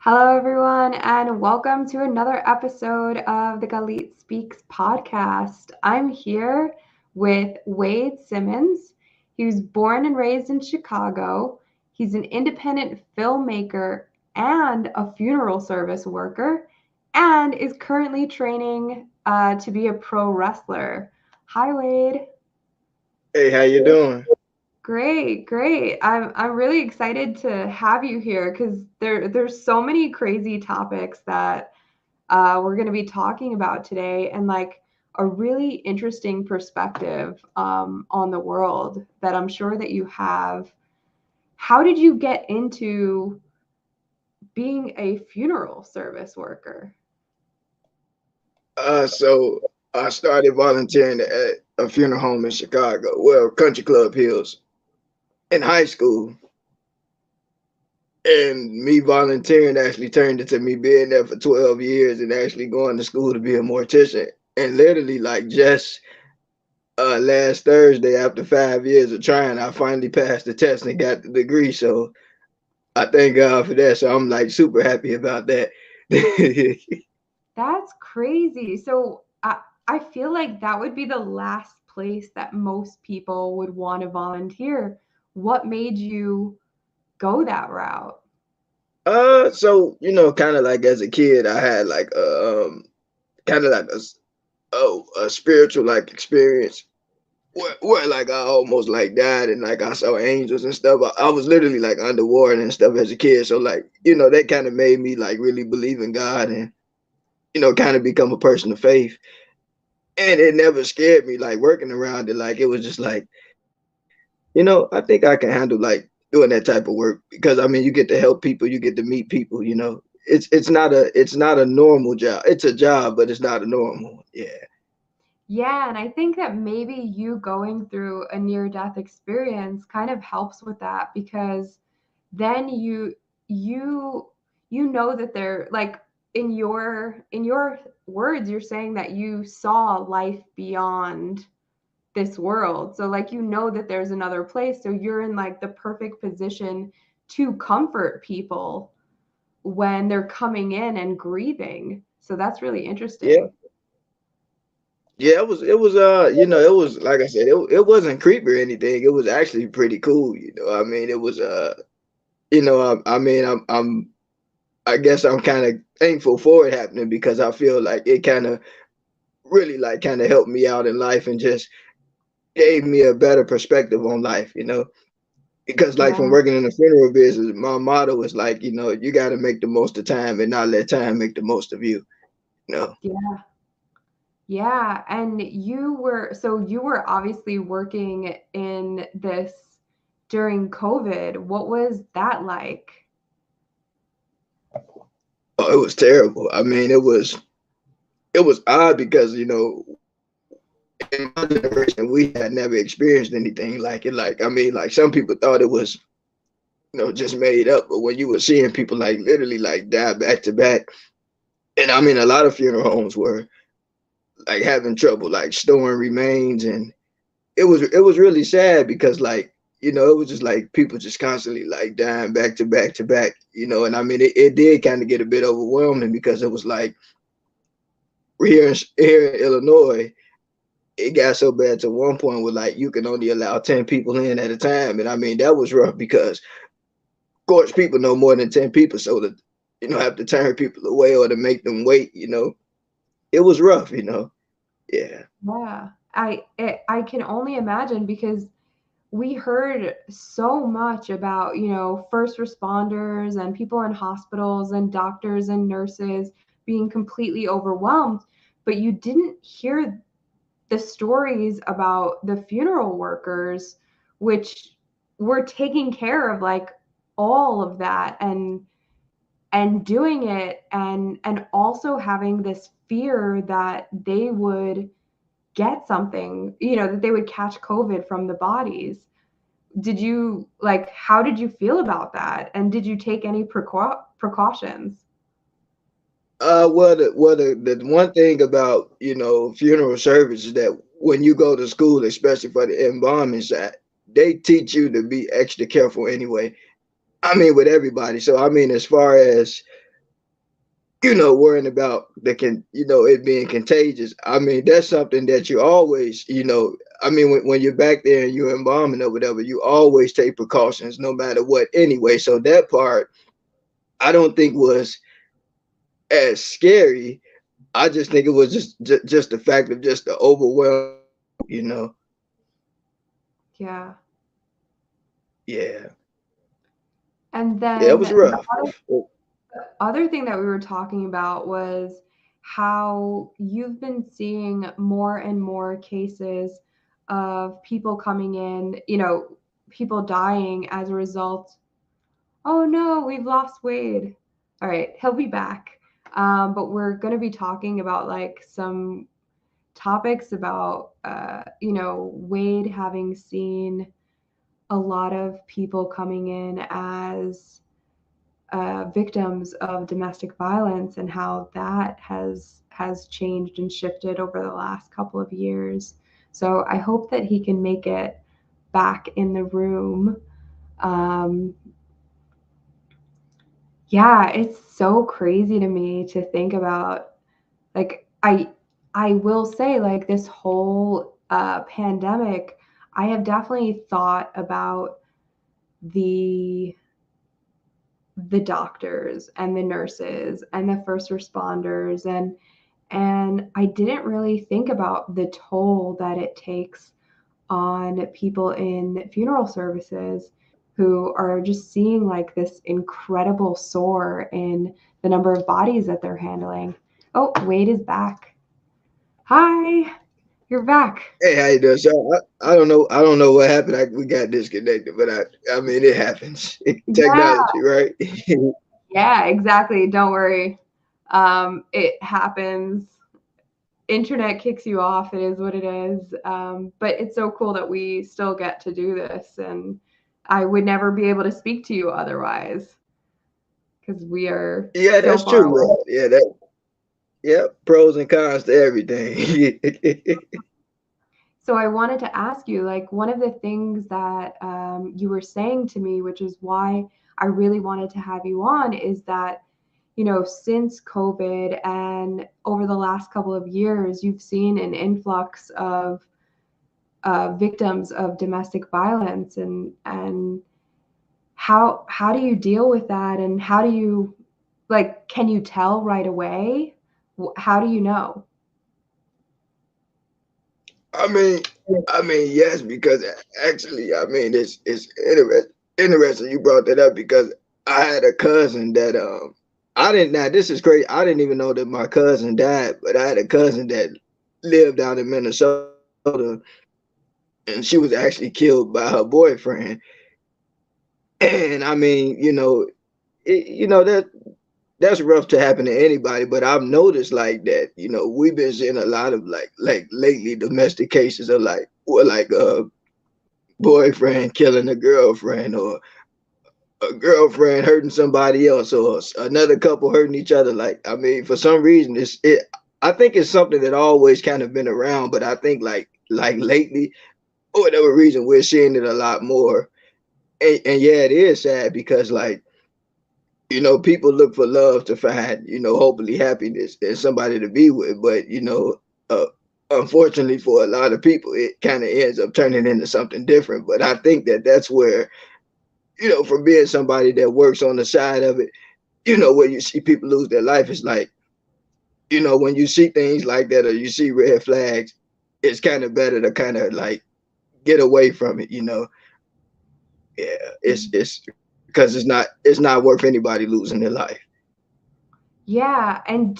Hello, everyone, and welcome to another episode of the Galit Speaks podcast. I'm here with Wade Simmons. He was born and raised in Chicago. He's an independent filmmaker and a funeral service worker, and is currently training to be a pro wrestler. Hi, Wade. Hey, how you doing? Great, great. I'm really excited to have you here because there's so many crazy topics that we're going to be talking about today, and like a really interesting perspective on the world that I'm sure that you have. How did you get into being a funeral service worker? So I started volunteering at a funeral home in Chicago, well, Country Club Hills, in high school. And me volunteering actually turned into me being there for 12 years and actually going to school to be a mortician. And literally, like just last Thursday, after 5 years of trying, I finally passed the test and got the degree. So I thank God for that. So I'm like super happy about that. That's crazy. So I feel like that would be the last place that most people would want to volunteer. What made you go that route? So kind of like as a kid, I had like kind of like a spiritual like experience where like I almost like died and like I saw angels and stuff. I was literally like underwater and stuff as a kid, so like that kind of made me like really believe in God and kind of become a person of faith. And it never scared me like working around it. Like it was just like I think I can handle like doing that type of work because I mean you get to help people, you get to meet people. It's not a normal job. It's a job, but it's not a normal. Yeah. Yeah, and I think that maybe you going through a near death experience kind of helps with that because then you you know that they're like in your words you're saying that you saw life beyond this world. So like you know that there's another place. So you're in like the perfect position to comfort people when they're coming in and grieving. So that's really Yeah. interesting. Yeah, it was like I said, it wasn't creepy or anything. It was actually pretty cool. I mean, it was I mean, I guess I'm kind of thankful for it happening because I feel like it kind of really like kind of helped me out in life and just gave me a better perspective on life. Because like from Yeah. working in the funeral business, my motto is like, you got to make the most of time and not let time make the most of you. You know. Yeah. Yeah, and you were obviously working in this during COVID. What was that like? Oh, it was terrible. I mean, it was odd because in my generation we had never experienced anything like it. Like I mean, like some people thought it was just made up, but when you were seeing people like literally like die back to back, and I mean a lot of funeral homes were like having trouble like storing remains, and it was really sad because like it was just like people just constantly like dying back to back to back, and I mean it did kind of get a bit overwhelming because it was like here in Illinois it got so bad to one point where like you can only allow 10 people in at a time. And I mean that was rough because of course people know more than 10 people, so to have to turn people away or to make them wait. It was rough. Yeah. Yeah. I can only imagine because we heard so much about, first responders and people in hospitals and doctors and nurses being completely overwhelmed, but you didn't hear the stories about the funeral workers, which were taking care of like all of that and doing it and also having this fear that they would get something, that they would catch COVID from the bodies. Did you like how did you feel about that? And did you take any precautions? The one thing about funeral service is that when you go to school, especially for the embalming side, they teach you to be extra careful anyway. I mean, with everybody. So I mean, as far as worrying about it being contagious. I mean, that's something that you always, I mean, when you're back there and you're embalming or whatever, you always take precautions no matter what anyway. So that part, I don't think was as scary. I just think it was just the fact of just the overwhelm, you know. Yeah. Yeah. And Yeah, it then was the rough. other thing that we were talking about was how you've been seeing more and more cases of people coming in, people dying as a result. Oh no, we've lost Wade. All right, he'll be back. But we're going to be talking about like some topics about, Wade having seen a lot of people coming in as victims of domestic violence and how that has changed and shifted over the last couple of years. So I hope that he can make it back in the room. Um, yeah, it's so crazy to me to think about. Like I will say, like, this whole pandemic, I have definitely thought about the the doctors and the nurses and the first responders, and I didn't really think about the toll that it takes on people in funeral services who are just seeing like this incredible soar in the number of bodies that they're handling. Oh, Wade is back. Hi, you're back. Hey, how you doing? So I don't know what happened. We got disconnected, but I mean, it happens. Yeah, Technology, right? yeah, exactly. Don't worry. It happens. Internet kicks you off. It is what it is. But it's so cool that we still get to do this, and I would never be able to speak to you otherwise because we are Yeah, so that's far true, away. bro. Yeah, pros and cons to everything. So I wanted to ask you, like, one of the things that you were saying to me, which is why I really wanted to have you on, is that, since COVID and over the last couple of years, you've seen an influx of victims of domestic violence, and how do you deal with that, and how do you, like, can you tell right away? How do you know? I mean, yes, because actually, I mean, it's interesting you brought that up because I had a cousin that I didn't. Now this is crazy. I didn't even know that my cousin died, but I had a cousin that lived down in Minnesota, and she was actually killed by her boyfriend. And I mean, that's rough to happen to anybody, but I've noticed like that, we've been seeing a lot of like lately domestic cases of like a boyfriend killing a girlfriend, or a girlfriend hurting somebody else, or another couple hurting each other. Like, I mean, for some reason I think it's something that always kind of been around, but I think like lately, for whatever reason, we're seeing it a lot more. And yeah, it is sad because like, people look for love to find, hopefully happiness and somebody to be with. But, uh, unfortunately for a lot of people, it kind of ends up turning into something different. But I think that that's where, from being somebody that works on the side of it, where you see people lose their life, it's like, when you see things like that or you see red flags, it's kind of better to kind of like get away from it. Yeah, it's because it's not worth anybody losing their life. Yeah, and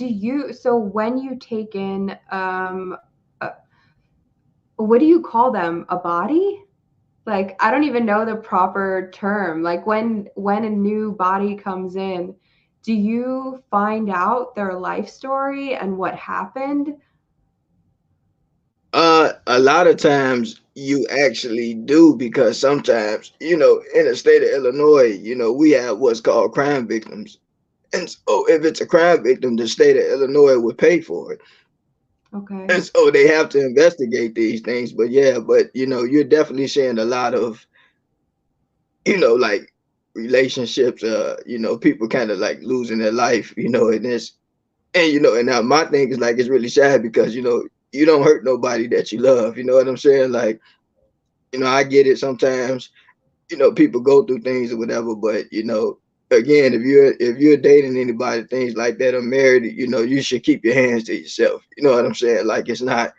so when you take in, uh, what do you call them? A body? Like, I don't even know the proper term. Like, when a new body comes in, do you find out their life story and what happened? A lot of times you actually do because sometimes, in the state of Illinois, we have what's called crime victims. And so if it's a crime victim, the state of Illinois would pay for it. Okay. And so they have to investigate these things. But yeah, but you're definitely seeing a lot of, like relationships, people kind of like losing their life, and this. And and now my thing is like it's really sad because you don't hurt nobody that you love. You know what I'm saying? Like, I get it sometimes, people go through things or whatever, but again, if you're dating anybody, things like that, or married, you should keep your hands to yourself. You know what I'm saying? Like it's not,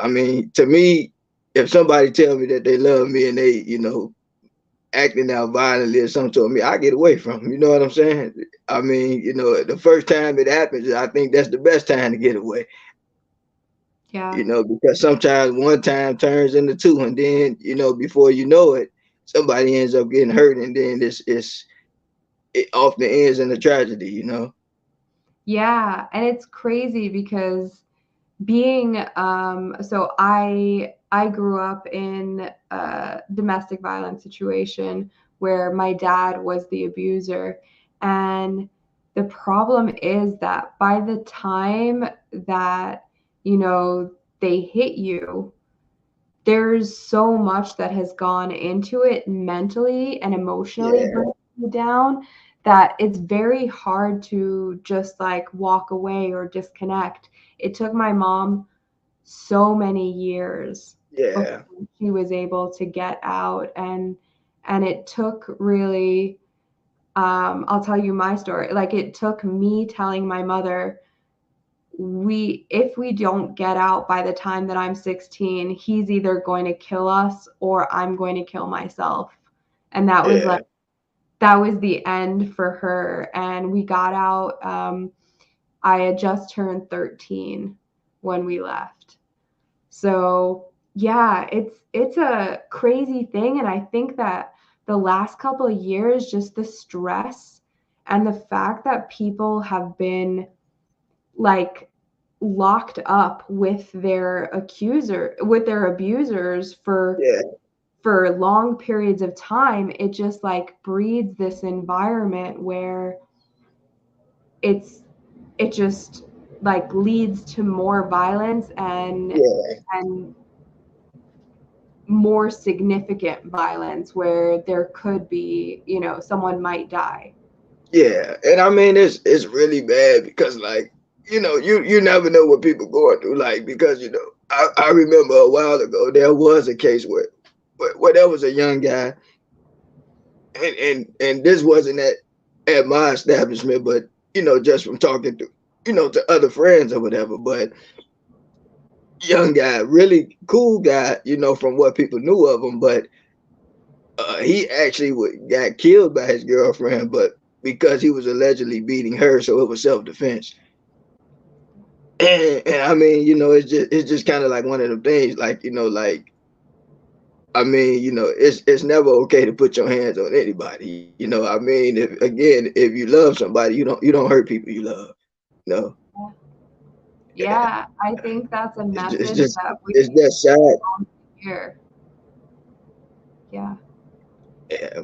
I mean, to me, if somebody tell me that they love me and they, acting out violently or something to me, I get away from them. You know what I'm saying? I mean, the first time it happens, I think that's the best time to get away. Yeah. Because sometimes one time turns into two, and then before you know it, somebody ends up getting hurt, and then it often ends in a tragedy. Yeah, and it's crazy because being so I grew up in a domestic violence situation where my dad was the abuser, and the problem is that by the time that you know they hit you, there's so much that has gone into it mentally and emotionally Yeah, breaking you down that it's very hard to just like walk away or disconnect. It took my mom so many years before yeah, she was able to get out, and it took really I'll tell you my story. Like it took me telling my mother, we if we don't get out by the time that I'm 16, he's either going to kill us or I'm going to kill myself. And that was like yeah, that was the end for her. And we got out. I had just turned 13 when we left. So yeah, it's a crazy thing. And I think that the last couple of years, just the stress and the fact that people have been like locked up with their abusers yeah, for long periods of time, it just like breeds this environment where it's it just like leads to more violence yeah, and more significant violence where there could be, someone might die. yeah. And I mean, it's really bad because like you never know what people going through. Like because I remember a while ago there was a case where there was a young guy, and this wasn't at my establishment, but just from talking to to other friends or whatever. But young guy, really cool guy, from what people knew of him. But he actually got killed by his girlfriend, but because he was allegedly beating her, so it was self defense. And I mean, it's just kind of like one of them things, like like I mean, it's never okay to put your hands on anybody. I mean, if you love somebody, you don't hurt people you love. You know, Yeah, I think that's a it's message just that we it's that sad. hear. Yeah. Yeah,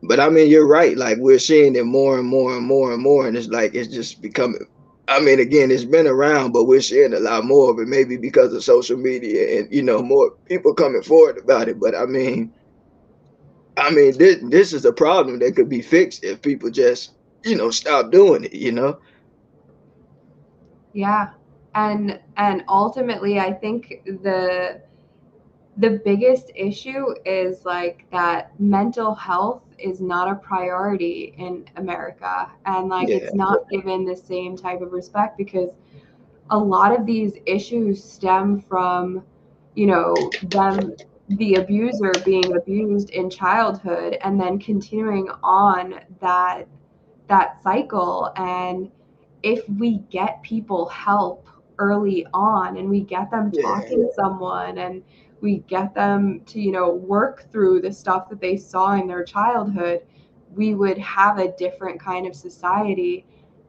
but I mean, you're right. Like we're seeing it more and more and more and more, and it's like it's just becoming. I mean, again, it's been around, but we're seeing a lot more of it. Maybe because of social media and more people coming forward about it. But I mean, this is a problem that could be fixed if people just stop doing it. Yeah. And ultimately I think the biggest issue is like that mental health is not a priority in America, and like Yeah, it's not given the same type of respect because a lot of these issues stem from, them, the abuser being abused in childhood and then continuing on that cycle. And if we get people help early on and we get them yeah, talking to someone and we get them to, work through the stuff that they saw in their childhood, we would have a different kind of society.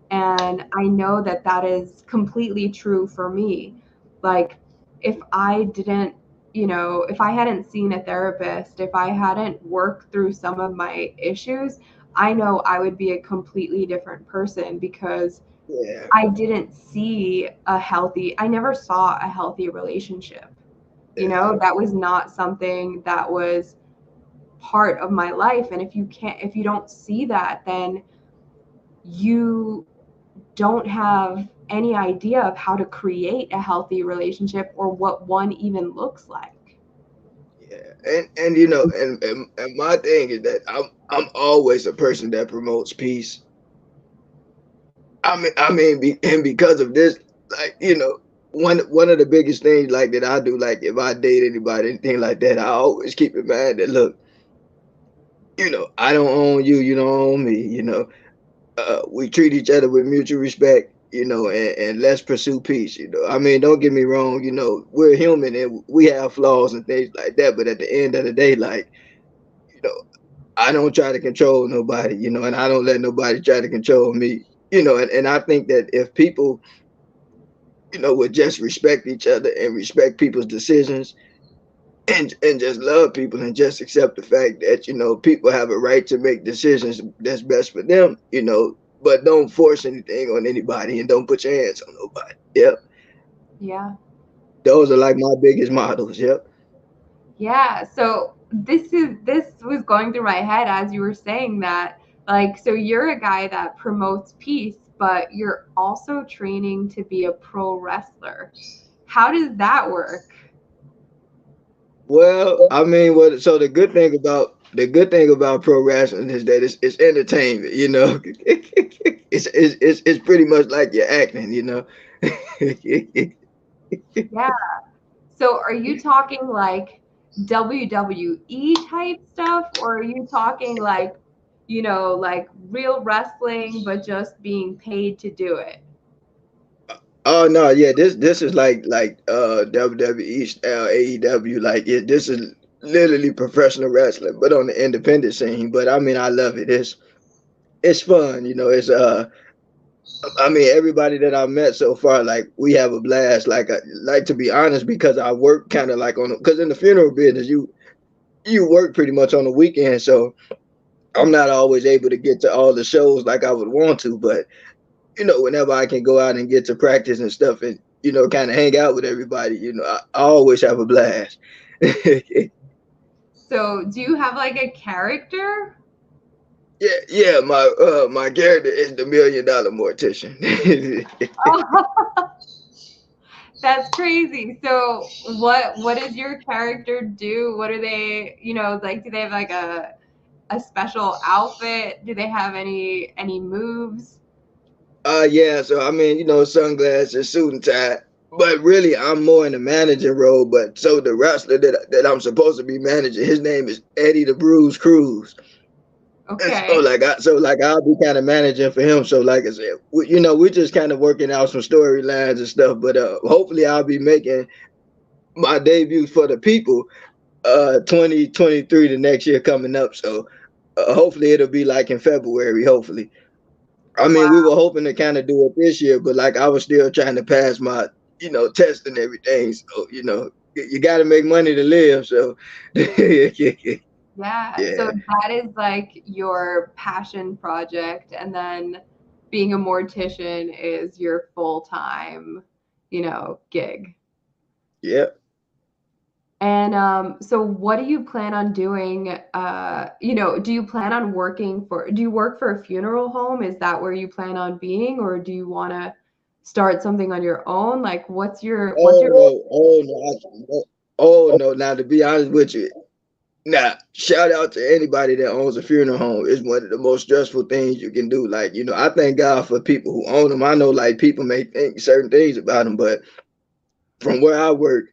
And I know that that is completely true for me. Like, if I didn't, if I hadn't seen a therapist, if I hadn't worked through some of my issues, I know I would be a completely different person because yeah, I never saw a healthy relationship. yeah, That was not something that was part of my life. And if you don't see that, then you don't have any idea of how to create a healthy relationship or what one even looks like. Yeah, and you know, and my thing is that I'm always a person that promotes peace. And because of this, like, you know, one of the biggest things like that I do, like if I date anybody, anything like that, I always keep in mind that look, you know, I don't own you, you don't own me, you know. We treat each other with mutual respect, you know, and let's pursue peace, you know. I mean, don't get me wrong, you know, we're human and we have flaws and things like that, but at the end of the day, like, you know, I don't try to control nobody, you know, and I don't let nobody try to control me, you know, and I think that if people, you know, would just respect each other and respect people's decisions and just love people and just accept the fact that, you know, people have a right to make decisions that's best for them, you know, but don't force anything on anybody and don't put your hands on nobody. Yep. Yeah. Those are like my biggest models. Yep. Yeah. So this was going through my head as you were saying that. Like, so you're a guy that promotes peace, but you're also training to be a pro wrestler. How does that work? Well, I mean, what? So the good thing about pro wrestling is that it's entertainment. You know, it's pretty much like you're acting. You know. Yeah. So are you talking like WWE type stuff, or are you talking like, like real wrestling, but just being paid to do it? Oh no, yeah, this is like WWE style AEW. Like this is literally professional wrestling, but on the independent scene. But I mean, I love it. It's fun. You know, it's I mean, everybody that I've met so far, like we have a blast. Like to be honest, because I work kind of like on because in the funeral business, you work pretty much on the weekend, so I'm not always able to get to all the shows like I would want to. But you know, whenever I can go out and get to practice and stuff, and you know, kind of hang out with everybody, you know, I always have a blast. Yeah, So do you have like a character? yeah. My character is the $1 million mortician. Oh, that's crazy. So what does your character do? What are they, like do they have like a special outfit? Do they have any moves? Yeah, so I mean, you know, sunglasses, suit and tie. But really, I'm more in the managing role. But so the wrestler that I'm supposed to be managing, his name is Eddie the Bruise Cruz. And so Okay. like I'll be kind of managing for him. So like I said, you know, we're just kind of working out some storylines and stuff. But hopefully, I'll be making my debut for the people 2023 the next year coming up. So hopefully, it'll be like in February. Hopefully. I mean, we Wow. were hoping to kind of do it this year, but like I was still trying to pass my, you know, test and everything. So, you know, you got to make money to live. So, Yeah. So yeah, that is like your passion project, and then being a mortician is your full-time, gig. yeah. And so what do you plan on doing? Do you plan on do you work for a funeral home? Is that where you plan on being, or do you want to start something on your own? Like what's Oh your no, oh no, no, oh no. Now to be honest with you, now shout out to anybody that owns a funeral home. It's one of the most stressful things you can do. Like, you know, I thank God for people who own them. I know like people may think certain things about them, but from where I work,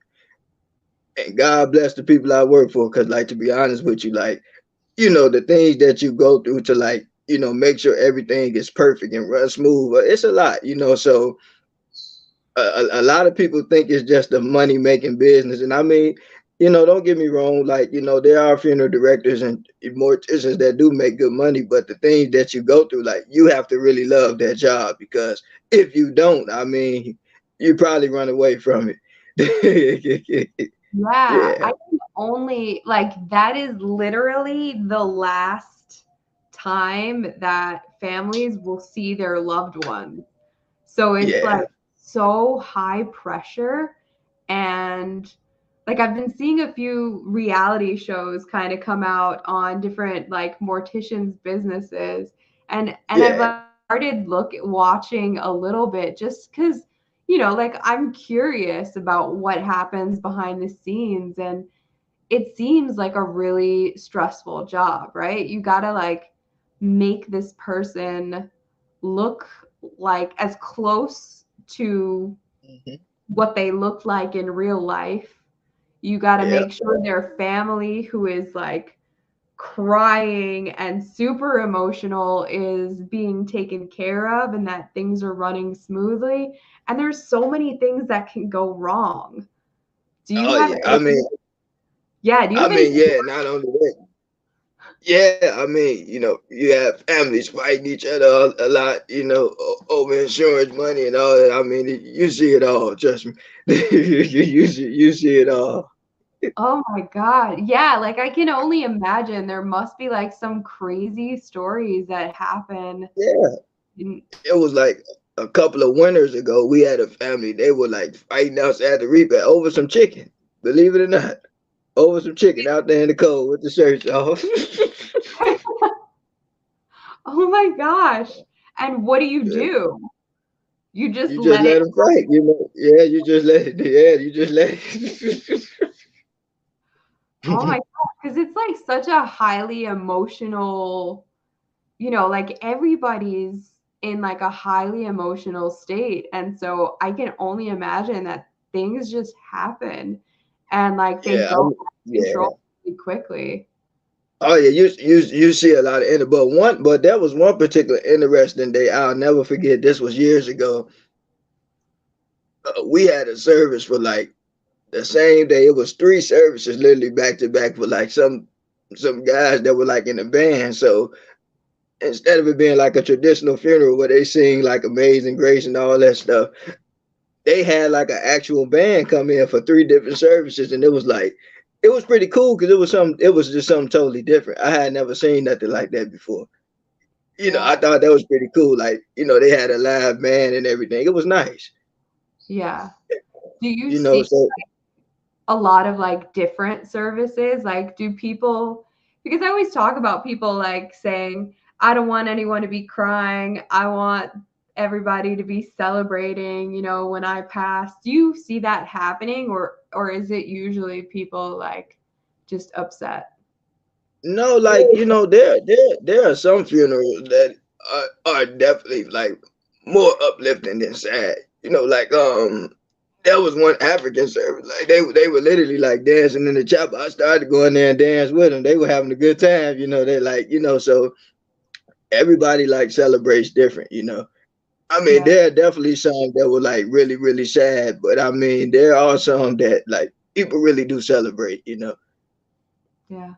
and God bless the people I work for, because like to be honest with you, like you know, the things that you go through to like, you know, make sure everything is perfect and run smooth. It's a lot, you know. So a lot of people think it's just a money making business. And I mean, you know, don't get me wrong. Like, you know, there are funeral directors and morticians that do make good money, but the things that you go through, like, you have to really love that job because if you don't, I mean, you probably run away from it. Yeah, I Yeah, can only like that is literally the last time that families will see their loved ones. So it's like yeah, so high pressure. And like I've been seeing a few reality shows kind of come out on different like morticians businesses, and I've yeah. like watching a little bit just because, like I'm curious about what happens behind the scenes. And it seems like a really stressful job, right? You got to like make this person look like as close to Mhm. what they look like in real life. You got to Yeah. make sure their family, who is like crying and super emotional, is being taken care of and that things are running smoothly. And there's so many things that can go wrong. Do you Oh have yeah. I any, mean, yeah, do you have any, yeah. Not only that. Yeah, I mean, you have families fighting each other a lot, over insurance money and all that. I mean, you see it all. Trust me, you see it all. oh my God. Yeah, like I can only imagine there must be like some crazy stories that happen. Yeah, In, it was like a couple of winters ago. We had a family. They were like fighting outside the repair over some chicken. Believe it or not, over some chicken out there in the cold with the shirts off. oh my gosh. And what do you do? You just You just let it, let them fight, Yeah, you just let it. Yeah, you just let it. oh my God, because it's like such a highly emotional, like everybody's in like a highly emotional state. And so I can only imagine that things just happen and like they Yeah, go out of yeah. control really quickly. Oh yeah, you see a lot of it, but there was one particular interesting day I'll never forget. This was years ago. We had a service for like the same day. It was three services literally back to back for like some guys that were like in a band. So instead of it being like a traditional funeral where they sing like Amazing Grace and all that stuff, they had like an actual band come in for three different services, and it was pretty cool because it was just something totally different. I had never seen nothing like that before. I Yeah. thought that was pretty cool. Like, they had a live band and everything. It was nice. Yeah. Do you see So a lot of like different services? Like, do people, because I always talk about people like saying, I don't want anyone to be crying. I want everybody to be celebrating, when I pass. Do you see that happening, or is it usually people like just upset? no, like, there are some funerals that are definitely like more uplifting than sad. Like there was one African service. Like they were literally like dancing in the chapel. I started going there and dance with them. They were having a good time. They like, so everybody like celebrates different. I mean, Yeah. there are definitely some that were like really, really sad, but I mean, there are some that like people really do celebrate. Yeah.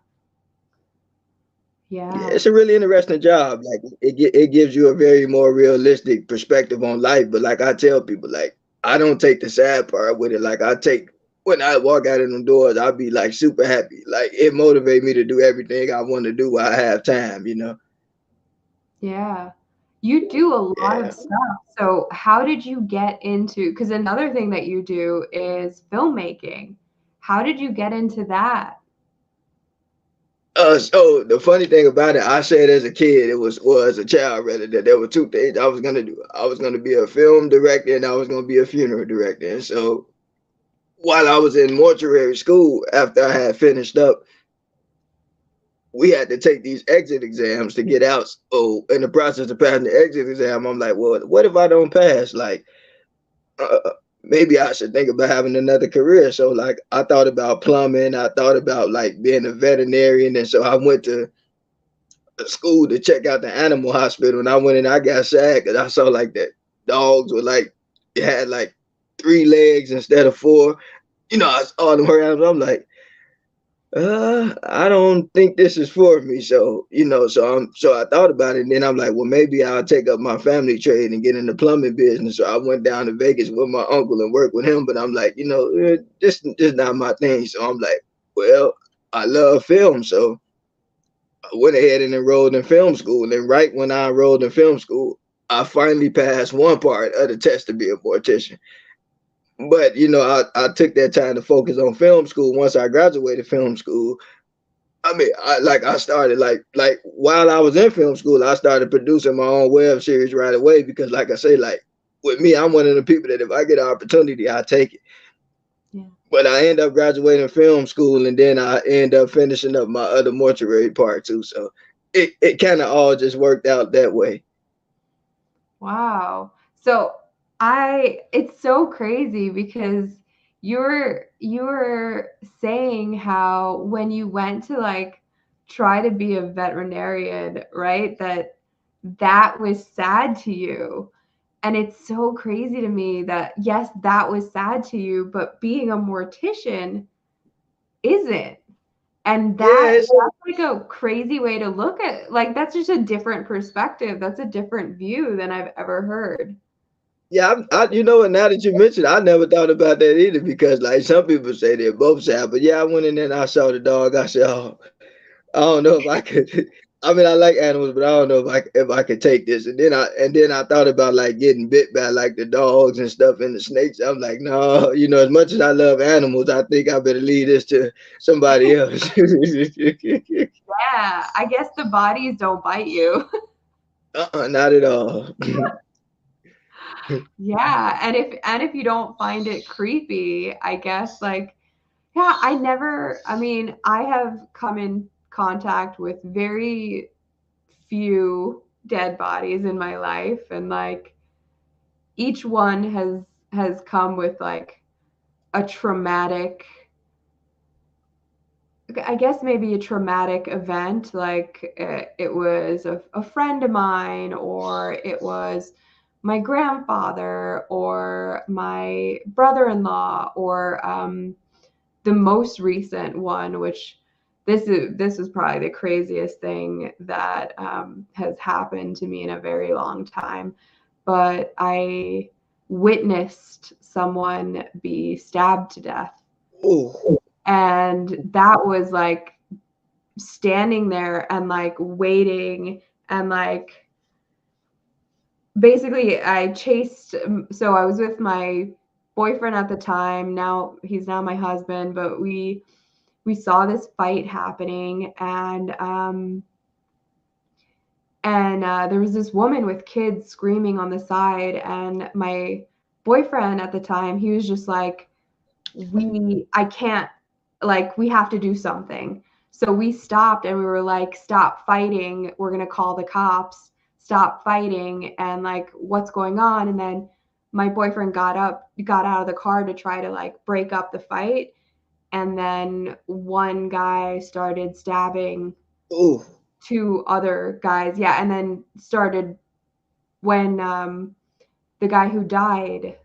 Yeah, Yeah. it's a really interesting job. Like it gives you a very more realistic perspective on life. But like I tell people, like I don't take the sad part with it. Like I take when I walk out of them doors, I'll be like super happy. Like it motivates me to do everything I want to do while I have time. Yeah. You do a lot of Yeah. stuff. So, how did you get into, because another thing that you do is filmmaking. How did you get into that? So the funny thing about it, I said as a kid, as a child rather, that there were two things I was gonna do. I was gonna be a film director and I was gonna be a funeral director. And so while I was in mortuary school, after I had finished up, we had to take these exit exams to get out. So in the process of passing the exit exam, I'm like, well, what if I don't pass? Like, maybe I should think about having another career. So like, I thought about plumbing. I thought about like being a veterinarian, and so I went to school to check out the animal hospital, and I went and I got sad because I saw like that dogs were like it had like three legs instead of four. I saw them around. I'm like, I don't think this is for me. So, so I thought about it, and then I'm like, well, maybe I'll take up my family trade and get in the plumbing business. So I went down to Vegas with my uncle and worked with him. But I'm like, this not my thing. So I'm like, well, I love film, so I went ahead and enrolled in film school. And right when I enrolled in film school, I finally passed one part of the test to be a mortician. But I took that time to focus on film school. Once I graduated film school, I mean, I started like while I was in film school, I started producing my own web series right away because, like I say, like with me, I'm one of the people that if I get an opportunity, I take it. Yeah. But I end up graduating film school, and then I end up finishing up my other mortuary part too. So it kind of all just worked out that way. Wow. So it's so crazy because you were saying how when you went to like try to be a veterinarian, right? That was sad to you. And it's so crazy to me that yes, that was sad to you, but being a mortician isn't. And Yeah, that's it's like a crazy way to look at, like, that's just a different perspective. That's a different view than I've ever heard. yeah. You know what? Now that you mentioned, I never thought about that either because like some people say they're both sad, but yeah, I went in there and I saw the dog. I said, oh, I don't know if I could. I mean, I like animals, but I don't know if I could take this. And then I thought about like getting bit by like the dogs and stuff and the snakes. I'm like, no, as much as I love animals, I think I better leave this to somebody else. Yeah, I guess the bodies don't bite you. Not at all. Yeah, and if you don't find it creepy, I guess like yeah, I mean, I have come in contact with very few dead bodies in my life, and like each one has come with like a traumatic, I guess maybe a traumatic event, like it was a friend of mine, or it was my grandfather, or my brother-in-law, or the most recent one, which this is probably the craziest thing that has happened to me in a very long time. But I witnessed someone be stabbed to death, Oh, and that was like standing there and like waiting, and like basically I chased, so I was with my boyfriend at the time, now he's now my husband, but we saw this fight happening, and there was this woman with kids screaming on the side, and my boyfriend at the time, he was just like, I can't, like, we have to do something. So we stopped and we were like, stop fighting, we're going to call the cops, stop fighting, and like, what's going on? And then my boyfriend got out of the car to try to like break up the fight, and then one guy started stabbing oh, two other guys. Yeah, and then started when the guy who died,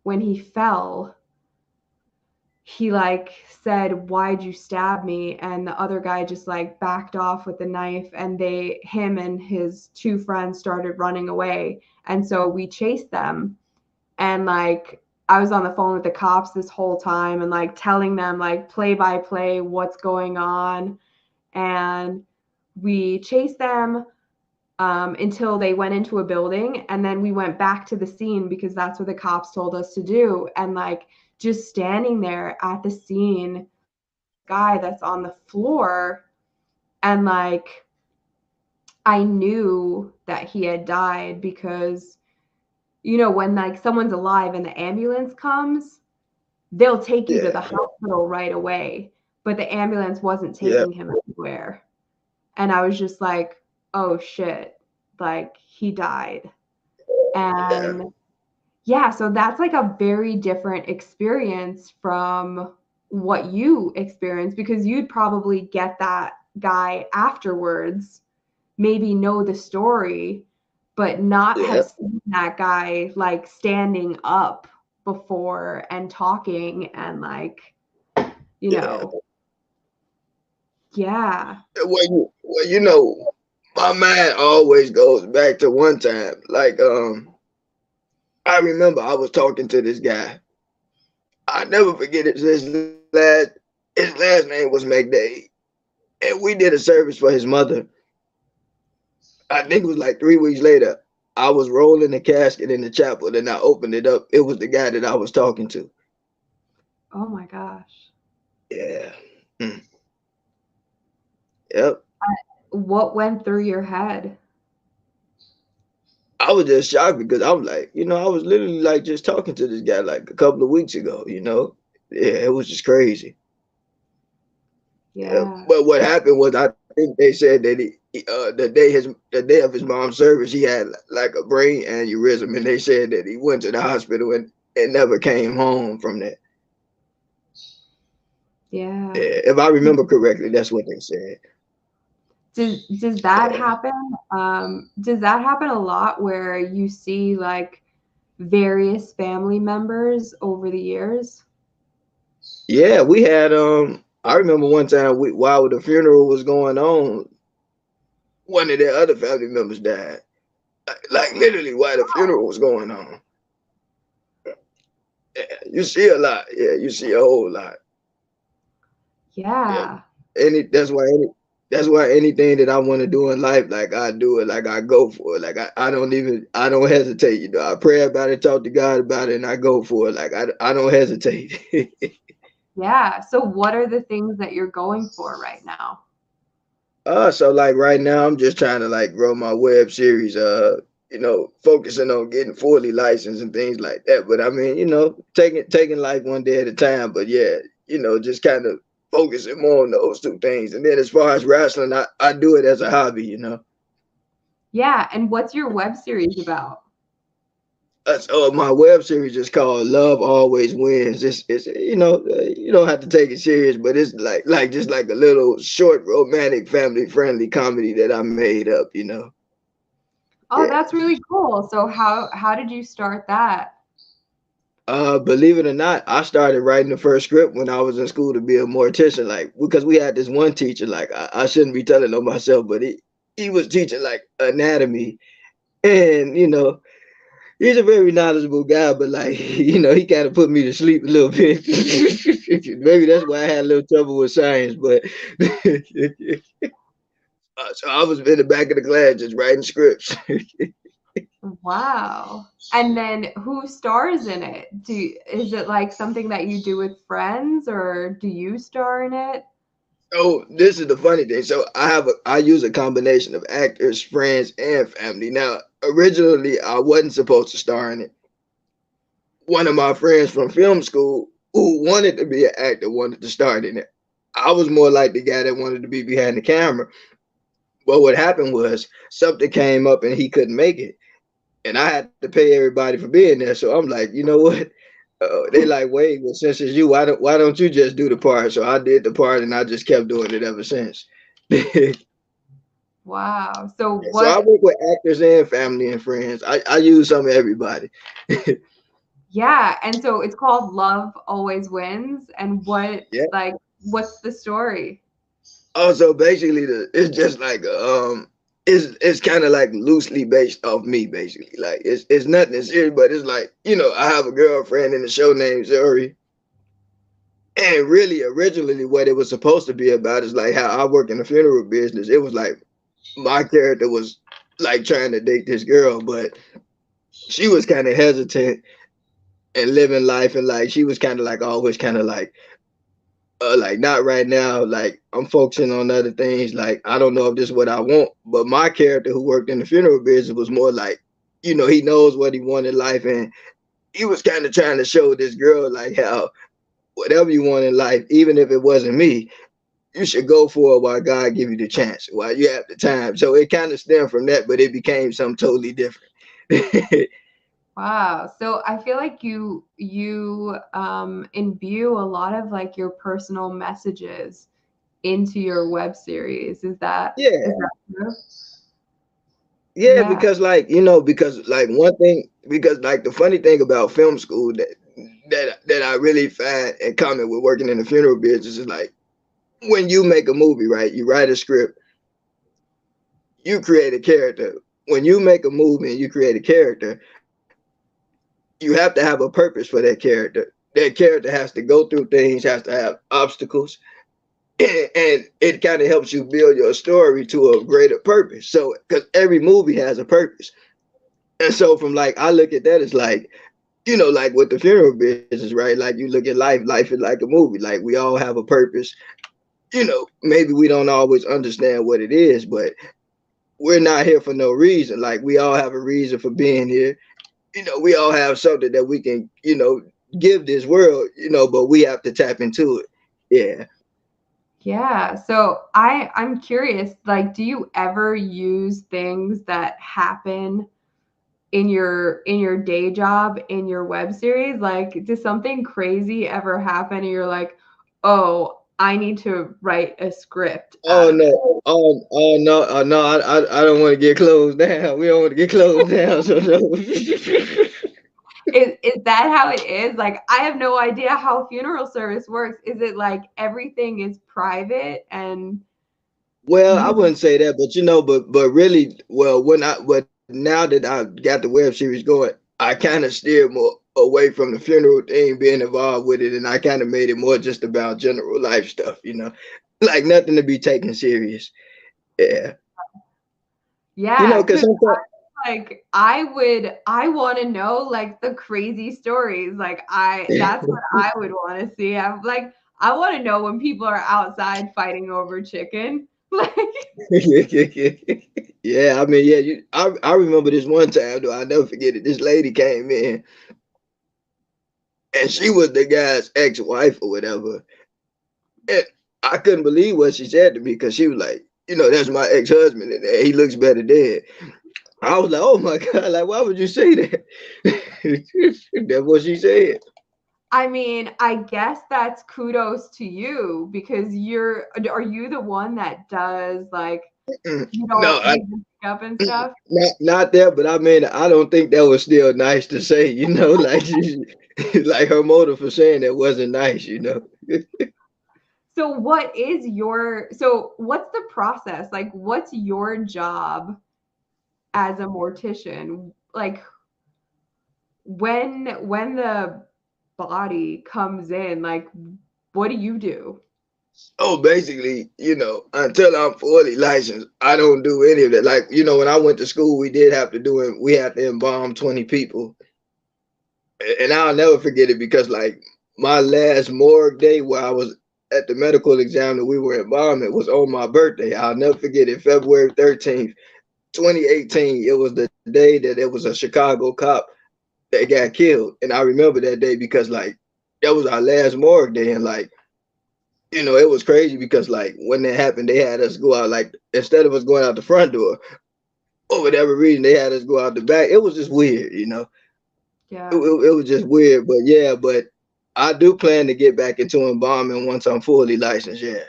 when he fell, he like said, "Why'd you stab me?" And the other guy just like backed off with the knife, and him and his two friends started running away. And so we chased them, and like I was on the phone with the cops this whole time and like telling them like play by play what's going on. And we chased them until they went into a building, and then we went back to the scene because that's what the cops told us to do. And like just standing there at the scene, guy that's on the floor, and like I knew that he had died because when like someone's alive and the ambulance comes, they'll take you to yeah, the hospital right away, but the ambulance wasn't yeah, taking him anywhere. And I was just like, oh shit, like he died. yeah, And yeah, so that's like a very different experience from what you experienced, because you'd probably get that guy afterwards, maybe know the story, but not have yeah, seen that guy like standing up before and talking and like, you yeah. know, yeah. My mind always goes back to one time. Like, I remember I was talking to this guy. I never forget it. His last name was McDade, and we did a service for his mother. I think it was like 3 weeks later. I was rolling the casket in the chapel, and I opened it up. It was the guy that I was talking to. Oh my gosh. Yeah. Mm. Yep. What went through your head? I was just shocked because I was like, I was literally like just talking to this guy like a couple of weeks ago, Yeah, it was just crazy. Yeah. Yeah. But what happened was I think they said that the day of his mom's service, he had like a brain aneurysm, and they said that he went to the hospital and never came home from that. Yeah. Yeah, if I remember correctly, that's what they said. Does that Yeah. happen? Does that happen a lot where you see like various family members over the years? Yeah, we had I remember one time while the funeral was going on, one of their other family members died. Like literally while the funeral was going on. Yeah, you see a lot. Yeah, you see a whole lot. Yeah. Yeah. Any that's why anything that I want to do in life, like I do it, like I go for it. Like I don't hesitate, I pray about it, talk to God about it, and I go for it. Like I don't hesitate. Yeah. So what are the things that you're going for right now? So like right now I'm just trying to like grow my web series, focusing on getting fully licensed and things like that. But I mean, taking life one day at a time. But yeah, just kind of focusing more on those two things. And then as far as wrestling, I do it as a hobby. Yeah. And what's your web series about? My web series is called Love Always Wins. It's you don't have to take it serious, but it's like just like a little short romantic family friendly comedy that I made up. Oh, Yeah. that's really cool. So how did you start that? Believe it or not, I started writing the first script when I was in school to be a mortician. Like because we had this one teacher, like I shouldn't be telling on myself, but he was teaching like anatomy, and he's a very knowledgeable guy, but like he kind of put me to sleep a little bit. Maybe that's why I had a little trouble with science, but so I was in the back of the class just writing scripts. Wow. And then who stars in it? Is it like something that you do with friends or do you star in it? Oh, this is the funny thing. So I use a combination of actors, friends, and family. Now, originally I wasn't supposed to star in it. One of my friends from film school who wanted to be an actor wanted to star in it. I was more like the guy that wanted to be behind the camera. But what happened was something came up and he couldn't make it, and I had to pay everybody for being there. So I'm like, you know what? They like, wait, well, since it's you, why don't you just do the part? So I did the part, and I just kept doing it ever since. Wow. So So I what work with actors and family and friends. I use some of everybody. yeah, and so it's called Love Always Wins and Yeah. what's the story? Also, basically, it's just like it's kind of like loosely based off me. Basically, like it's nothing serious, but it's like I have a girlfriend in the show named Zuri, and really originally what it was supposed to be about is like how I work in the funeral business. It was like my character was like trying to date this girl, but she was kind of hesitant and living life, and like she was kind of like always kind of like not right now, like I'm focusing on other things, like I don't know if this is what I want. But my character who worked in the funeral business was more like he knows what he wanted in life, and he was kind of trying to show this girl like how whatever you want in life, even if it wasn't me, you should go for it while God give you the chance, while you have the time. So it kind of stemmed from that, but it became something totally different. Wow. So I feel like you imbue a lot of like your personal messages into your web series. Is Yeah, that true? yeah, Yeah. because because like one thing, because like the funny thing about film school that I really find in common with working in the funeral business is like when you make a movie, right? You write a script, you create a character. When you make a movie and you create a character, you have to have a purpose for that character. That character has to go through things, has to have obstacles, and it kind of helps you build your story to a greater purpose. So, because every movie has a purpose, and so from like I look at that as like like with the funeral business, right? Like you look at life, life is like a movie. Like we all have a purpose, maybe we don't always understand what it is, but we're not here for no reason. Like we all have a reason for being here. We all have something that we can, give this world, but we have to tap into it. Yeah. Yeah. So I'm curious, like, do you ever use things that happen in your day job in your web series? Like, does something crazy ever happen and you're like, oh, I need to write a script out Oh of it? no. Oh no. No. I don't want to get closed down. We don't want to get closed down. So no. Is that how it is? Like, I have no idea how funeral service works. Is it like everything is private and Well, I you wouldn't say that, but but really, well, but now that I got the web series going, I kind of steered more away from the funeral thing, being involved with it, and I kind of made it more just about general life stuff, like nothing to be taken serious. Yeah, yeah, because because sometimes. like I want to know like the crazy stories. Like I that's what I would want to see. I'm like I want to know when people are outside fighting over chicken. Like Yeah, I mean, yeah, I remember this one time though. I'll never forget it. This lady came in, and she was the guy's ex-wife or whatever. And I couldn't believe what she said to me because she was like, that's my ex-husband and he looks better dead. I was like, oh my God, like, why would you say that? That's what she said. I mean, I guess that's kudos to you because are you the one that does like you No, don't do the makeup and stuff? not that, but I mean, I don't think that was still nice to say, like, like her motive for saying that wasn't nice. So what's the process? Like what's your job as a mortician? Like when the body comes in, like what do you do? Oh, basically, until I'm fully licensed, I don't do any of that. Like, when I went to school, we had to embalm 20 people. And I'll never forget it because like my last morgue day where I was at the medical exam that we were embalming was on my birthday. I'll never forget it, February 13th, 2018. It was the day that it was a Chicago cop that got killed. And I remember that day because like that was our last morgue day. And like, it was crazy because like when that happened, they had us go out like instead of us going out the front door, for whatever reason, they had us go out the back. It was just weird. It, Yeah. it, it was just weird, but yeah, but I do plan to get back into embalming once I'm fully licensed. Yeah,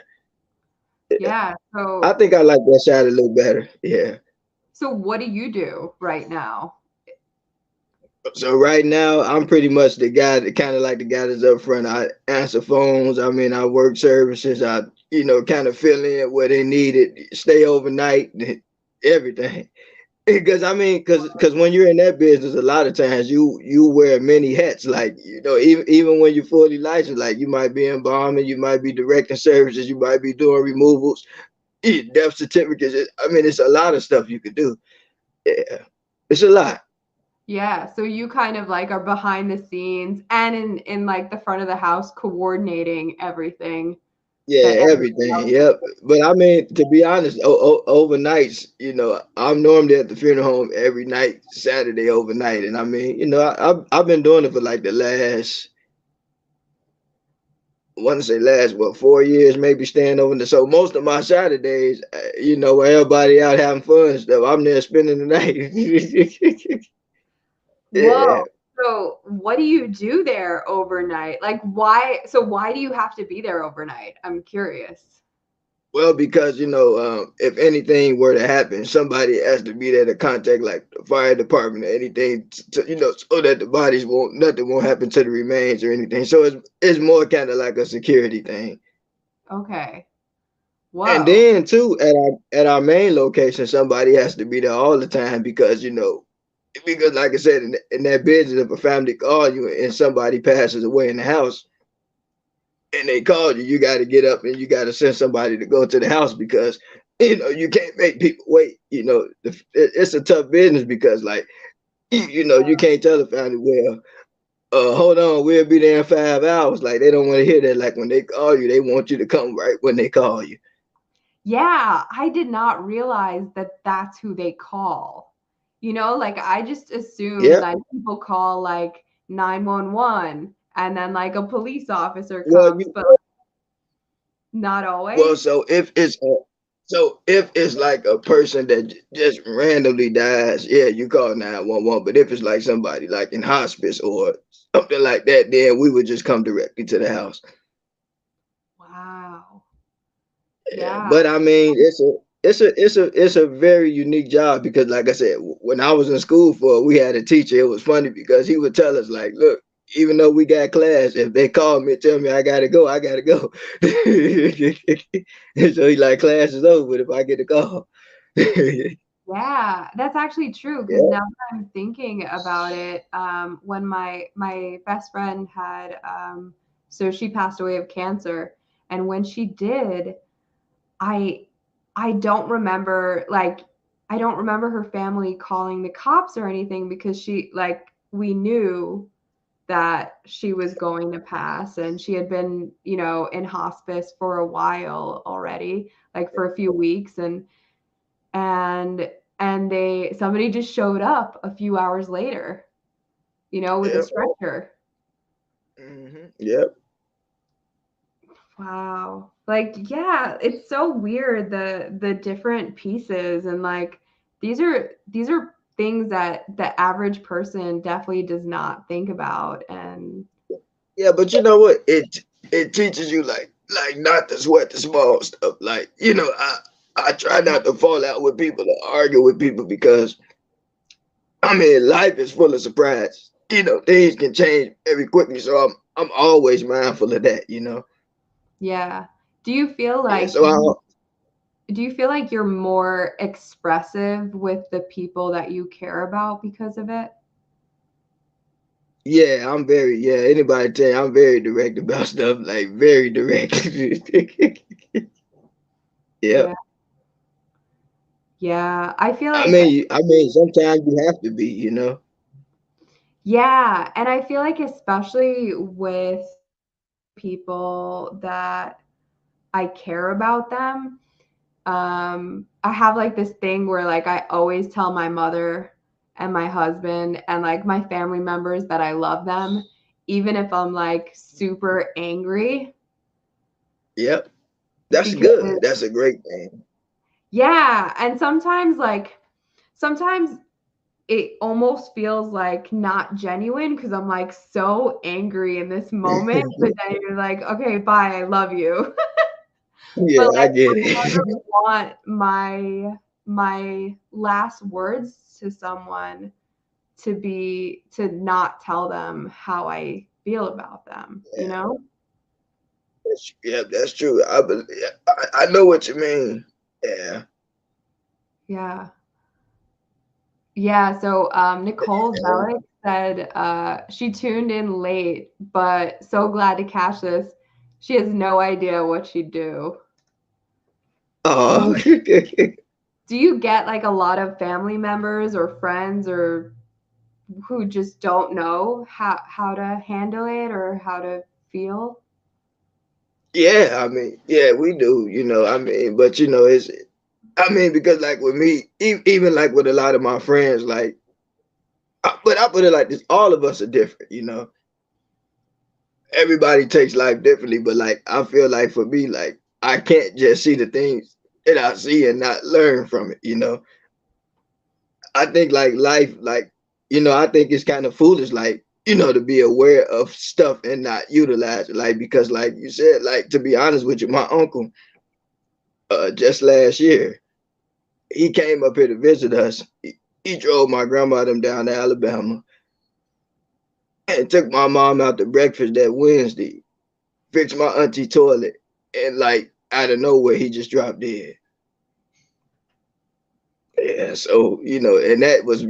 Yeah. I think I like that side a little better. Yeah. So what do you do right now? So right now, I'm pretty much the guy that kind of like the guy that's up front. I answer phones. I mean, I work services. I kind of fill in where they need it, stay overnight, everything. Because I mean, because when you're in that business, a lot of times you wear many hats. Like even when you're fully licensed, like you might be embalming, you might be directing services, you might be doing removals, death certificates. I mean, it's a lot of stuff you could do. Yeah, it's a lot. Yeah, so you kind of like are behind the scenes and in like the front of the house coordinating everything Yeah, that everyone everything. else Yep. But I mean, to be honest, overnights, I'm normally at the funeral home every night, Saturday overnight, and I mean, I've been doing it for like the last I want to say last what 4 years, maybe staying over there. So most of my Saturdays, where everybody out having fun and stuff, I'm there spending the night. Whoa. Yeah. So what do you do there overnight? Like why do you have to be there overnight? I'm curious. Well, because if anything were to happen, somebody has to be there to contact like the fire department or anything, so that the bodies nothing won't happen to the remains or anything. So it's more kind of like a security thing. Okay. And Whoa. then too, at our main location, somebody has to be there all the time because like I said, in that business, if a family call you and somebody passes away in the house and they call you, you got to get up and you got to send somebody to go to the house because you can't make people wait. It's a tough business because like you can't tell the family well. hold on, we'll be there in 5 hours. Like they don't want to hear that. Like when they call you, they want you to come right when they call you. Yeah, I did not realize that that's who they call. You know, like I just assumed Yep. that people call like 911 and then like a police officer Well, comes, you but not always. well, so if it's like a person that just randomly dies, yeah, you call 911. But if it's like somebody like in hospice or something like that, then we would just come directly to the house. Wow. Yeah, Yeah. but I mean, it's a very unique job because, like I said, when I was in school for it, we had a teacher. It was funny because he would tell us like, "Look, even though we got class, if they call me and tell me I gotta go, I gotta go." And so he like, class is over if I get a call. Yeah, that's actually true because Yeah, now that I'm thinking about it, when my best friend had so she passed away of cancer, and when she did, I I don't remember like I don't remember her family calling the cops or anything because she like we knew that she was going to pass and she had been, you know, in hospice for a while already, like for a few weeks and and they somebody just showed up a few hours later, you know, with a yeah, stretcher. yep, Wow. Like, yeah, it's so weird the different pieces and like these are things that the average person definitely does not think about and yeah. But you know what? It teaches you like not to sweat the small stuff. Like I try not to fall out with people or argue with people because I mean, life is full of surprises. Things can change very quickly, so I'm always mindful of that. yeah. Do you feel Yeah. like So you're more expressive with the people that you care about because of it? yeah, I'm very yeah. Anybody tell you I'm very direct about stuff, like very direct. Yeah. Yep. Yeah. I feel I like mean, I mean, sometimes you have to be. yeah, and I feel like especially with people that I care about them, I have like this thing where like I always tell my mother and my husband and like my family members that I love them, even if I'm like super angry, Yep. That's because good. That's a great thing. yeah, and sometimes it almost feels like not genuine because I'm like so angry in this moment, but then you're like, okay, bye, I love you. Yeah, But I like get I never it. want my last words to someone to be to not tell them how I feel about them, you Yeah, know? yeah, that's true. I know what you mean. Yeah. Yeah. Yeah, so Nicole Zellick said she tuned in late, but so glad to catch this. She has no idea what she'd do. Oh, Do you get like a lot of family members or friends or who just don't know how to handle it or how to feel? yeah. I mean, yeah, we do. I mean, but it's. I mean, because like with me, even like with a lot of my friends, like, but I put it like this: all of us are different. Everybody takes life differently, but like I feel like for me, like I can't just see the things that I see and not learn from it. I think like life, like I think it's kind of foolish, like to be aware of stuff and not utilize it, like because like you said, like to be honest with you, my uncle, just last year, he came up here to visit us. He drove my grandma them down to Alabama and took my mom out to breakfast that Wednesday, fixed my auntie toilet, and like out of nowhere, he just dropped dead. Yeah, so and that was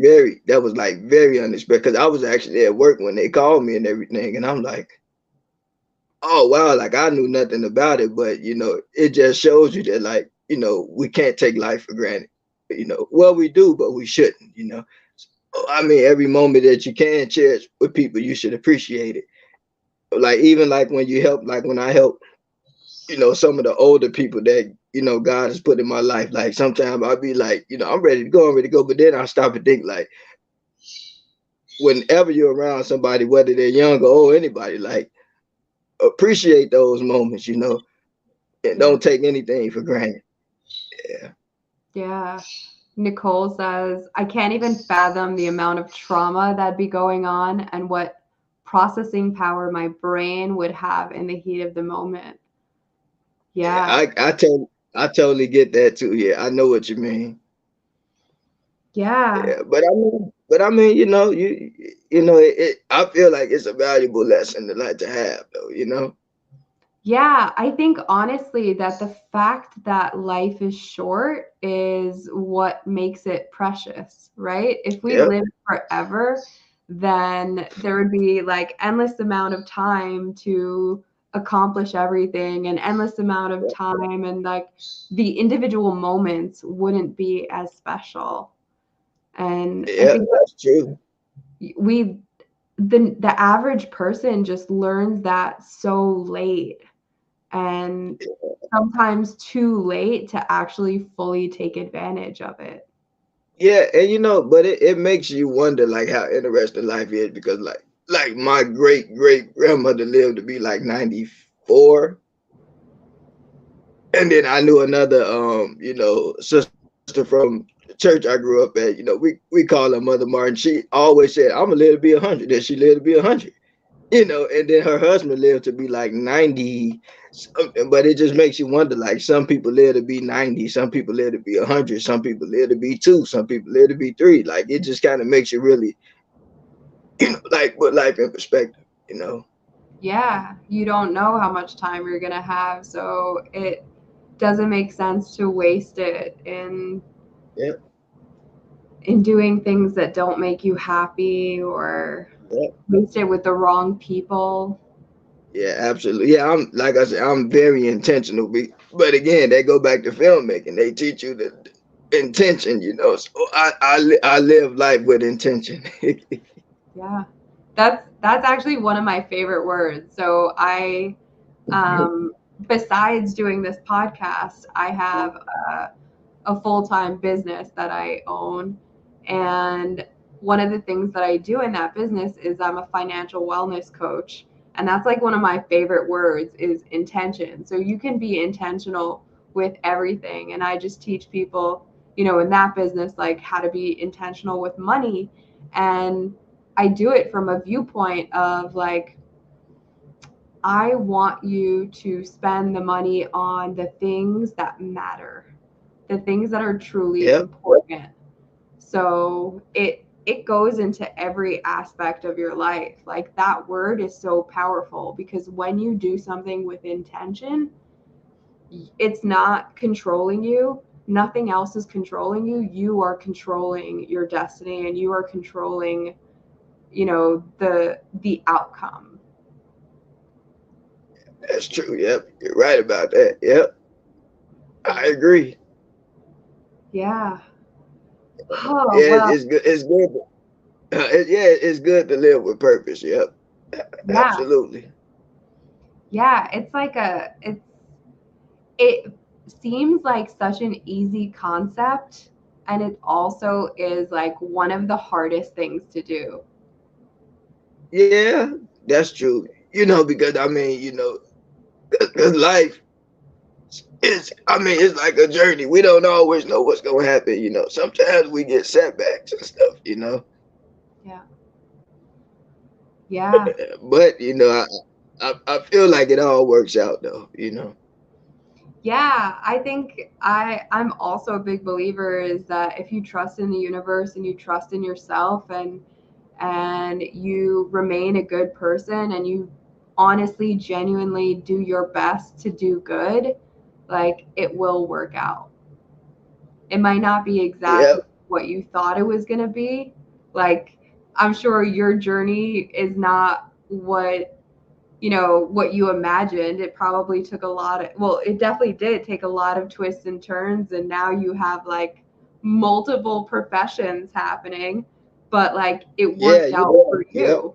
like very unexpected because I was actually at work when they called me and everything, and I'm like, oh wow, like I knew nothing about it, but it just shows you that we can't take life for granted. Well we do, but we shouldn't. I mean, every moment that you can cherish with people, you should appreciate it. Like even like when you help, like when I help, some of the older people that God has put in my life. Like sometimes I'll be like, I'm ready to go, I'm ready to go, but then I stop and think like, whenever you're around somebody, whether they're young or old, anybody, like appreciate those moments, and Yeah. don't take anything for granted. Yeah. Yeah. Nicole says, I can't even fathom the amount of trauma that'd be going on and what processing power my brain would have in the heat of the moment. Yeah, Yeah. I totally get that too. Yeah, I know what you mean. Yeah. Yeah, but I mean, I feel like it's a valuable lesson to like to have though. Yeah, I think honestly that the fact that life is short is what makes it precious, right? If we Yep. live forever, then there would be like endless amount of time to accomplish everything, and endless amount of time, and like the individual moments wouldn't be as special. And I Yep, think that's true. we the average person just learns that so late, and sometimes too late to actually fully take advantage of it. Yeah, and but it makes you wonder like how interesting life is because like my great great grandmother lived to be like 94. And then I knew another sister from the church I grew up at. We call her Mother Martin. She always said, I'm gonna live to be 100. Then she lived to be 100. And then her husband lived to be like 90. But it just makes you wonder, like some people live to be 90, some people live to be 100, some people live to be two, some people live to be three. Like it just kind of makes you really, like put life in perspective. Yeah, you don't know how much time you're going to have, so it doesn't make sense to waste it Yeah, in doing things that don't make you happy, or yeah. waste it with the wrong people. Yeah, absolutely. Yeah, I'm like I said, I'm very intentional. But again, they go back to filmmaking. They teach you the intention. So I live life with intention. Yeah. That's actually one of my favorite words. So I besides doing this podcast, I have a full-time business that I own. And one of the things that I do in that business is I'm a financial wellness coach. And that's like one of my favorite words is intention. So you can be intentional with everything. And I just teach people, in that business, like how to be intentional with money. And I do it from a viewpoint of like, I want you to spend the money on the things that matter, the things that are truly Yep. important. So it goes into every aspect of your life. Like that word is so powerful because when you do something with intention, it's not controlling you. Nothing else is controlling you. You are controlling your destiny, and you are controlling, the outcome. That's true. Yep. You're right about that. Yep. I agree. Yeah. Oh, Yeah, well, it's good. It's good. Yeah, it's good to live with purpose. Yep. yeah. Absolutely. Yeah, it seems like such an easy concept, and it also is like one of the hardest things to do. Yeah, that's true. Because I mean, 'cause life it's like a journey. We don't always know what's gonna happen. Sometimes we get setbacks and stuff. Yeah. Yeah. But I feel like it all works out though. Yeah, I think I'm also a big believer is that if you trust in the universe and you trust in yourself, and you remain a good person, and you honestly genuinely do your best to do good, like it will work out. It might not be exactly Yep. what you thought it was going to be. Like, I'm sure your journey is not what you imagined. It probably took a lot of, well, it definitely did take a lot of twists and turns. And now you have like multiple professions happening. but like it Yeah, worked you out know, for yeah. you.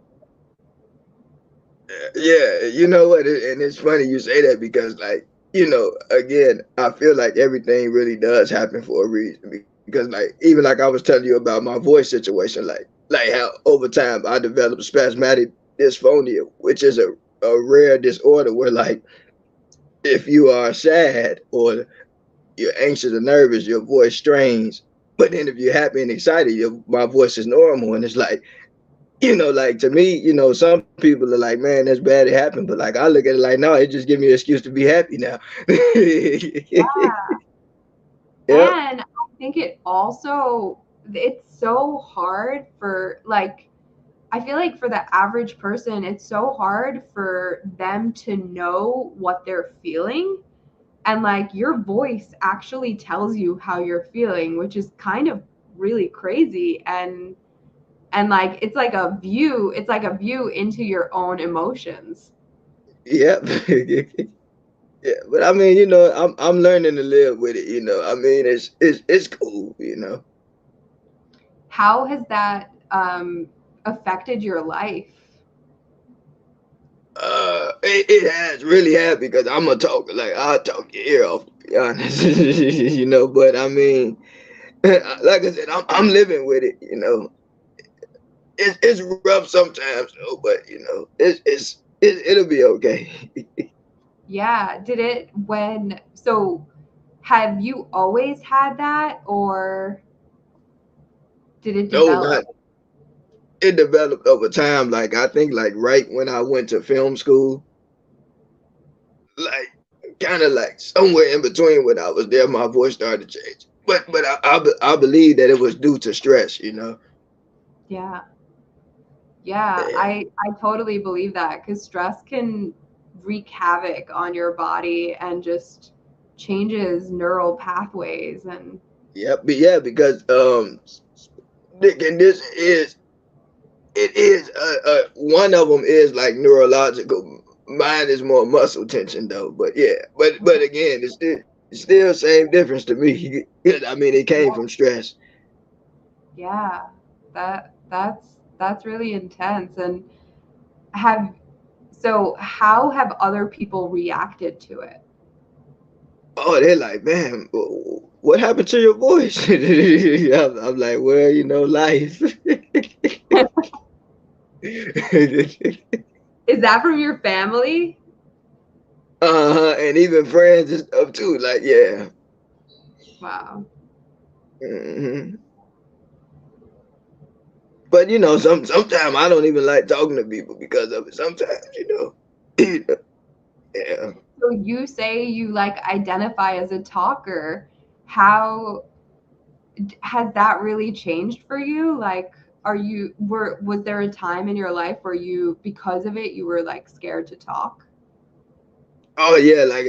Yeah, you know what? And it's funny you say that because, like, again, I feel like everything really does happen for a reason. Because, like, even like I was telling you about my voice situation, like how over time I developed spasmodic dysphonia, which is a rare disorder where, like, if you are sad or you're anxious or nervous, your voice strains. But then if you're happy and excited, my voice is normal. And it's like, like to me, some people are like, man, that's bad. It happened. But like, I look at it like, no, it just give me an excuse to be happy now. Yep. And I think it's so hard for like, I feel like for the average person, it's so hard for them to know what they're feeling. And like your voice actually tells you how you're feeling, which is kind of really crazy. And like it's like a view into your own emotions. Yep. Yeah. But I mean, I'm learning to live with it. I mean, it's cool. How has that affected your life? It has really had because I'm a talker. Like I'll talk your ear off, to be honest. But I mean, like I said, I'm living with it. It's rough sometimes though, but it'll be okay. Yeah, did it when so have you always had that or did it No, develop? not it developed over time. Like I think like right when I went to film school, like kind of like somewhere in between when I was there, my voice started to change. But I believe that it was due to stress. Yeah. Yeah, Yeah. I totally believe that because stress can wreak havoc on your body and just changes neural pathways and Yep. But yeah, because Nick, and this is it is one of them is like neurological. Mine is more muscle tension though. But yeah, but again, it's still same difference to me. I mean, it came from stress. yeah, that's really intense. And have so how have other people reacted to it? Oh, they're like, man, what happened to your voice? I'm like, well, life. Is that from your family? And even friends and stuff too. Like, yeah. Wow. hmm But sometimes I don't even like talking to people because of it. Sometimes, yeah. So you say you like identify as a talker. How has that really changed for you? Like, was there a time in your life where because of it, you were like scared to talk? Oh yeah, like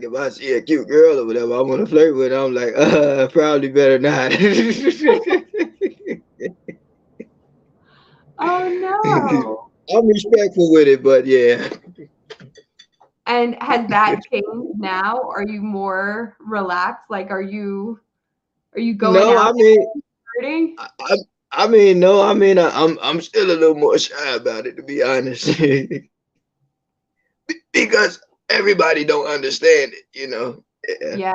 if I see a cute girl or whatever, I want to flirt with her, I'm like, probably better not. Oh no. I'm respectful with it, but yeah. And has that changed now? Are you more relaxed? Like, are you going No, out I mean, flirting? I mean, no, I mean, I'm still a little more shy about it, to be honest, because everybody don't understand it. Yeah. Yeah.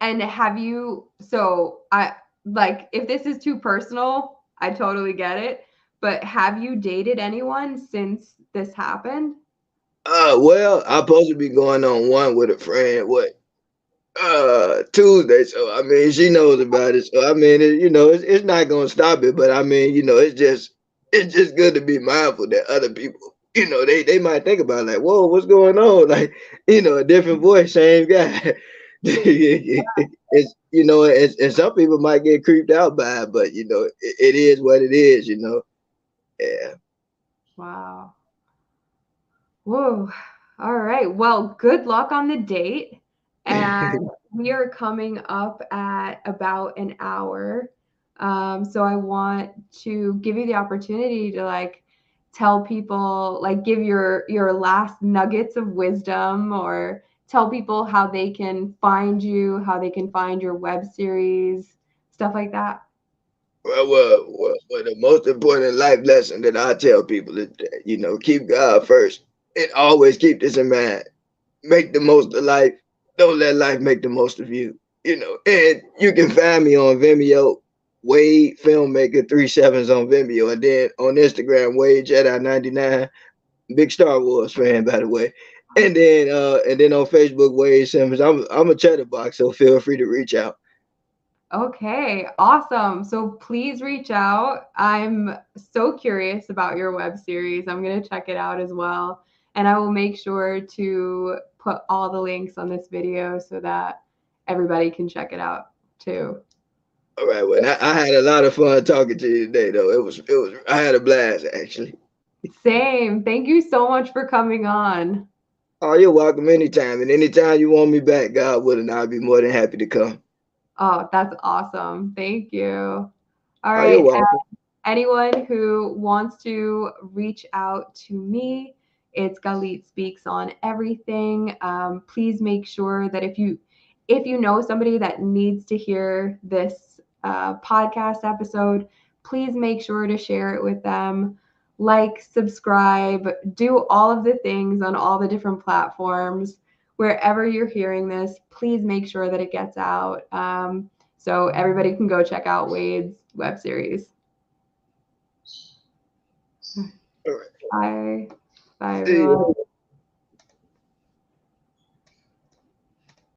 And have you, so I like, if this is too personal, I totally get it. But have you dated anyone since this happened? Well, I'm supposed to be going on one with a friend. What? Tuesday. So I mean, she knows about it. So I mean, it's not gonna stop it. But I mean, it's just good to be mindful that other people, they might think about like, whoa, what's going on? Like, a different voice, same guy. And some people might get creeped out by it, but it is what it is. Yeah. Wow. Whoa. All right. Well, good luck on the date. And we are coming up at about an hour. So I want to give you the opportunity to like tell people, like give your last nuggets of wisdom or tell people how they can find you, how they can find your web series, stuff like that. Well, the most important life lesson that I tell people is that, keep God first and always keep this in mind. Make the most of life. Don't let life make the most of you. And you can find me on Vimeo, Wade Filmmaker 37s on Vimeo, and then on Instagram, Wade Jedi 99. Big Star Wars fan, by the way. And then on Facebook, Wade Simmons. I'm a chatterbox, so feel free to reach out. Okay, awesome. So please reach out. I'm so curious about your web series. I'm going to check it out as well. And I will make sure to put all the links on this video so that everybody can check it out too. All right, well, I had a lot of fun talking to you today, though. I had a blast actually. Same. Thank you so much for coming on. Oh, you're welcome anytime, and anytime you want me back, God willing, I'll be more than happy to come. Oh, that's awesome. Thank you. All Oh, you're right. welcome. Anyone who wants to reach out to me, it's Galit Speaks on everything. Please make sure that if you know somebody that needs to hear this podcast episode, please make sure to share it with them. Like, subscribe, do all of the things on all the different platforms. Wherever you're hearing this, please make sure that it gets out, so everybody can go check out Wade's web series. All right. Bye. Bye, See everyone. you.